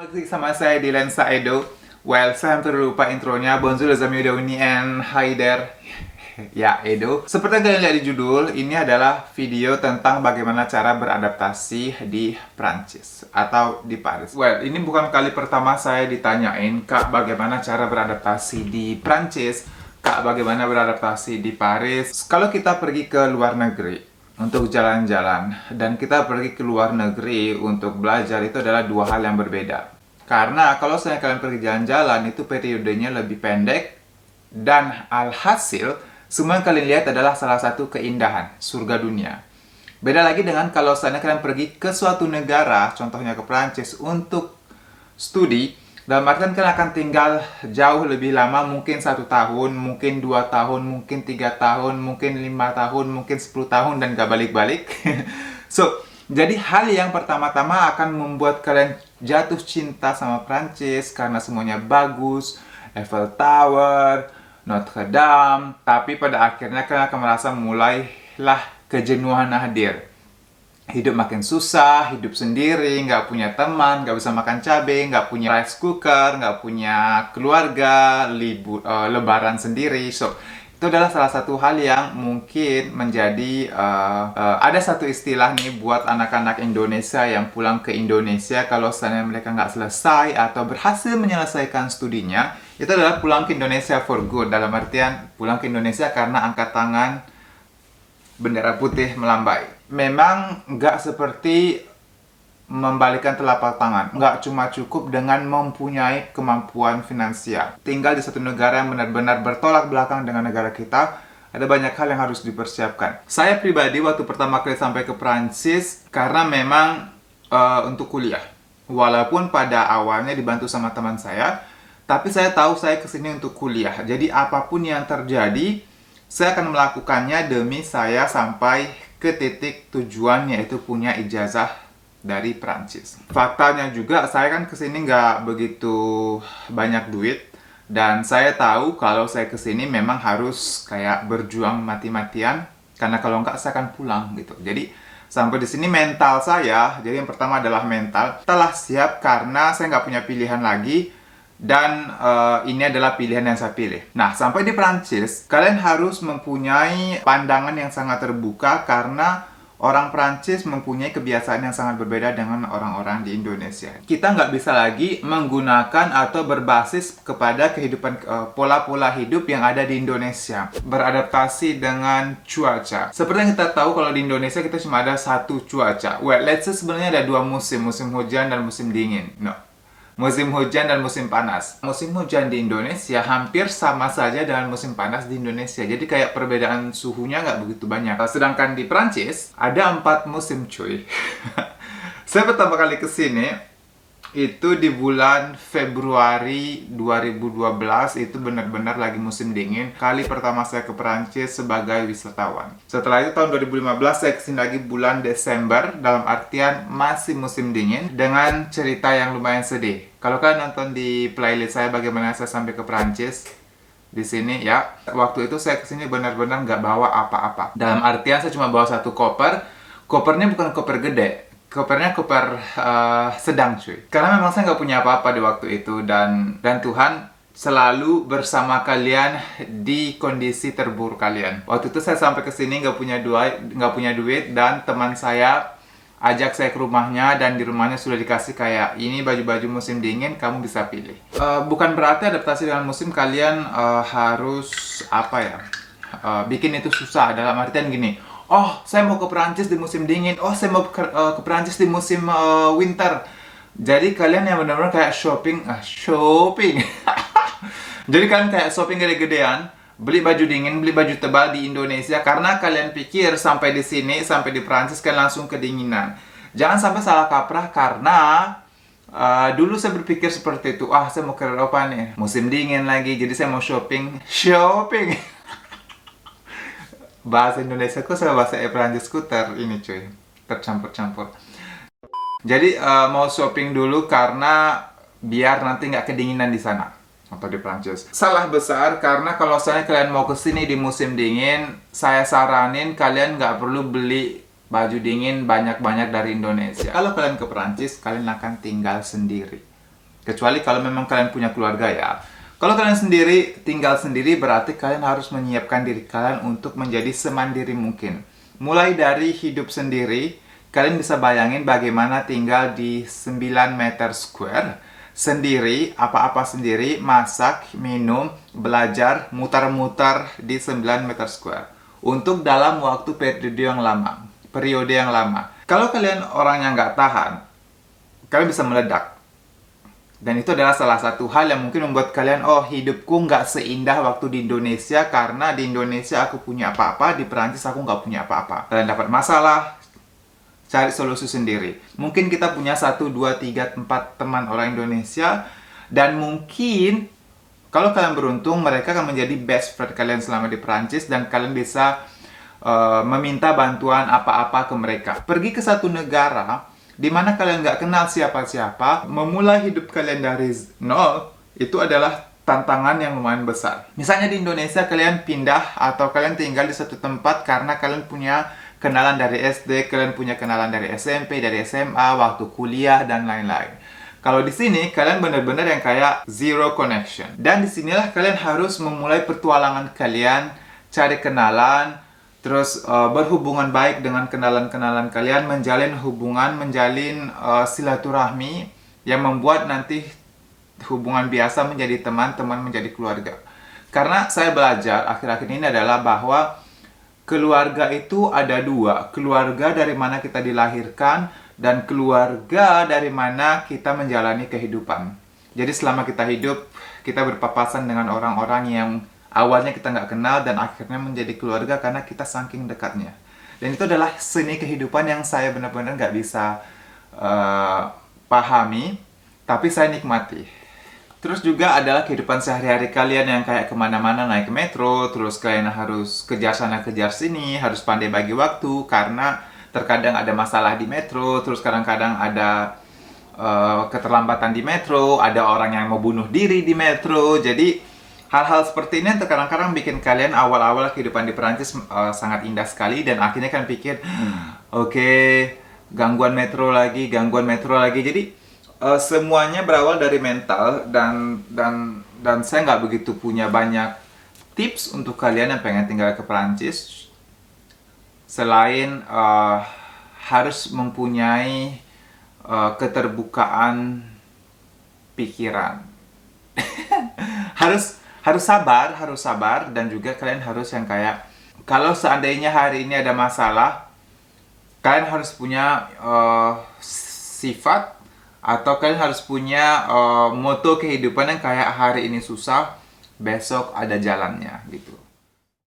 Lagi sama saya di Lensa Edo. Well, saya hampir lupa intronya. Bonjour les amis Edo and hi there. Ya, Edo. Seperti yang kalian lihat di judul, ini adalah video tentang bagaimana cara beradaptasi di Prancis atau di Paris. Well, ini bukan kali pertama saya ditanyain, Kak, bagaimana cara beradaptasi di Prancis? Kak, bagaimana beradaptasi di Paris? Kalau kita pergi ke luar negeri untuk jalan-jalan dan kita pergi ke luar negeri untuk belajar, itu adalah dua hal yang berbeda. Karena kalau saya kalian pergi jalan-jalan itu periodenya lebih pendek dan alhasil semua yang kalian lihat adalah salah satu keindahan surga dunia. Beda lagi dengan kalau saya kalian pergi ke suatu negara, contohnya ke Prancis untuk studi. Dalam artian kalian akan tinggal jauh lebih lama, mungkin 1 tahun, mungkin 2 tahun, mungkin 3 tahun, mungkin 5 tahun, mungkin 10 tahun, dan gak balik-balik. So, jadi hal yang pertama-tama akan membuat kalian jatuh cinta sama Prancis karena semuanya bagus, Eiffel Tower, Notre Dame. Tapi pada akhirnya kalian akan merasa mulailah kejenuhan hadir. Hidup makin susah, hidup sendiri, nggak punya teman, nggak bisa makan cabai, nggak punya rice cooker, nggak punya keluarga, lebaran sendiri. So, itu adalah salah satu hal yang mungkin menjadi ada satu istilah nih buat anak-anak Indonesia yang pulang ke Indonesia kalau seandainya mereka nggak selesai atau berhasil menyelesaikan studinya, itu adalah pulang ke Indonesia for good. Dalam artian pulang ke Indonesia karena angkat tangan, bendera putih melambai. Memang nggak seperti membalikan telapak tangan. Nggak cuma cukup dengan mempunyai kemampuan finansial. Tinggal di satu negara yang benar-benar bertolak belakang dengan negara kita, ada banyak hal yang harus dipersiapkan. Saya pribadi waktu pertama kali sampai ke Prancis, karena memang untuk kuliah. Walaupun pada awalnya dibantu sama teman saya, tapi saya tahu saya kesini untuk kuliah. Jadi apapun yang terjadi, saya akan melakukannya demi saya sampai ke titik tujuan, yaitu punya ijazah dari Prancis. Faktanya juga, saya kan kesini nggak begitu banyak duit. Dan saya tahu kalau saya kesini memang harus kayak berjuang mati-matian. Karena kalau nggak saya akan pulang gitu. Jadi sampai di sini mental saya, jadi yang pertama adalah mental. Telah siap karena saya nggak punya pilihan lagi. Dan ini adalah pilihan yang saya pilih. Nah, sampai di Prancis, kalian harus mempunyai pandangan yang sangat terbuka karena orang Prancis mempunyai kebiasaan yang sangat berbeda dengan orang-orang di Indonesia. Kita nggak bisa lagi menggunakan atau berbasis kepada kehidupan pola-pola hidup yang ada di Indonesia. Beradaptasi dengan cuaca. Seperti yang kita tahu, kalau di Indonesia kita cuma ada satu cuaca. Well, let's say sebenarnya ada dua musim hujan dan musim dingin. No. Musim hujan dan musim panas. Musim hujan di Indonesia hampir sama saja dengan musim panas di Indonesia. Jadi kayak perbedaan suhunya nggak begitu banyak. Sedangkan di Prancis ada 4 musim, cuy. Saya pertama kali kesini itu di bulan Februari 2012, itu benar-benar lagi musim dingin. Kali pertama saya ke Prancis sebagai wisatawan. Setelah itu tahun 2015 saya kesini lagi bulan Desember, dalam artian masih musim dingin, dengan cerita yang lumayan sedih. Kalau kalian nonton di playlist saya bagaimana saya sampai ke Prancis di sini ya, waktu itu saya kesini benar-benar nggak bawa apa-apa. Dalam artian saya cuma bawa satu koper. Kopernya bukan koper gede. Kopernya koper sedang, cuy. Karena memang saya nggak punya apa-apa di waktu itu. Dan Tuhan selalu bersama kalian di kondisi terburuk kalian. Waktu itu saya sampai ke sini nggak punya duit, dan teman saya ajak saya ke rumahnya, dan di rumahnya sudah dikasih kayak ini baju-baju musim dingin, kamu bisa pilih. Bukan berarti adaptasi dengan musim kalian harus apa ya, bikin itu susah. Dalam artian gini, oh, saya mau ke Prancis di musim dingin. Oh, saya mau ke Prancis di musim winter. Jadi kalian yang benar-benar kayak shopping. Jadi kalian kayak shopping gede-gedean, beli baju dingin, beli baju tebal di Indonesia karena kalian pikir sampai di sini, sampai di Prancis kalian langsung kedinginan. Jangan sampai salah kaprah karena dulu saya berpikir seperti itu. Ah, saya mau ke Eropa nih, musim dingin lagi, jadi saya mau shopping. Bahasa Indonesia ku sama bahasa Prancis ku ini, cuy, tercampur-campur. Jadi mau shopping dulu karena biar nanti nggak kedinginan di sana atau di Prancis. Salah besar, karena kalau misalnya kalian mau kesini di musim dingin, saya saranin kalian nggak perlu beli baju dingin banyak-banyak dari Indonesia. Kalau kalian ke Prancis, kalian akan tinggal sendiri. Kecuali kalau memang kalian punya keluarga ya. Kalau kalian sendiri, tinggal sendiri, berarti kalian harus menyiapkan diri kalian untuk menjadi semandiri mungkin. Mulai dari hidup sendiri, kalian bisa bayangin bagaimana tinggal di 9 meter square, sendiri, apa-apa sendiri, masak, minum, belajar, mutar-mutar di 9 meter square. Untuk dalam waktu periode yang lama. Kalau kalian orang yang nggak tahan, kalian bisa meledak. Dan itu adalah salah satu hal yang mungkin membuat kalian, oh hidupku nggak seindah waktu di Indonesia karena di Indonesia aku punya apa-apa, di Perancis aku nggak punya apa-apa. Kalian dapat masalah, cari solusi sendiri. Mungkin kita punya 1, 2, 3, 4 teman orang Indonesia, dan mungkin kalau kalian beruntung, mereka akan menjadi best friend kalian selama di Perancis, dan kalian bisa meminta bantuan apa-apa ke mereka. Pergi ke satu negara di mana kalian nggak kenal siapa-siapa, memulai hidup kalian dari nol, itu adalah tantangan yang lumayan besar. Misalnya di Indonesia, kalian pindah atau kalian tinggal di satu tempat karena kalian punya kenalan dari SD, kalian punya kenalan dari SMP, dari SMA, waktu kuliah, dan lain-lain. Kalau di sini, kalian benar-benar yang kayak zero connection. Dan disinilah kalian harus memulai petualangan kalian, cari kenalan, terus berhubungan baik dengan kenalan-kenalan kalian, menjalin hubungan, menjalin silaturahmi yang membuat nanti hubungan biasa menjadi teman, teman menjadi keluarga. Karena saya belajar akhir-akhir ini adalah bahwa keluarga itu ada dua. Keluarga dari mana kita dilahirkan, dan keluarga dari mana kita menjalani kehidupan. Jadi selama kita hidup, kita berpapasan dengan orang-orang yang awalnya kita nggak kenal dan akhirnya menjadi keluarga karena kita saking dekatnya. Dan itu adalah seni kehidupan yang saya benar-benar nggak bisa pahami, tapi saya nikmati. Terus juga adalah kehidupan sehari-hari kalian yang kayak kemana-mana naik metro, terus kalian harus kejar sana kejar sini, harus pandai bagi waktu karena terkadang ada masalah di metro, terus kadang-kadang ada keterlambatan di metro, ada orang yang mau bunuh diri di metro. Jadi hal-hal seperti ini kadang-kadang bikin kalian awal-awal kehidupan di Perancis sangat indah sekali, dan akhirnya kan pikir, oke, gangguan metro lagi. Jadi semuanya berawal dari mental, dan saya nggak begitu punya banyak tips untuk kalian yang pengen tinggal ke Perancis selain harus mempunyai keterbukaan pikiran. harus sabar, dan juga kalian harus yang kayak, kalau seandainya hari ini ada masalah, kalian harus punya sifat, atau kalian harus punya moto kehidupan yang kayak hari ini susah, besok ada jalannya gitu.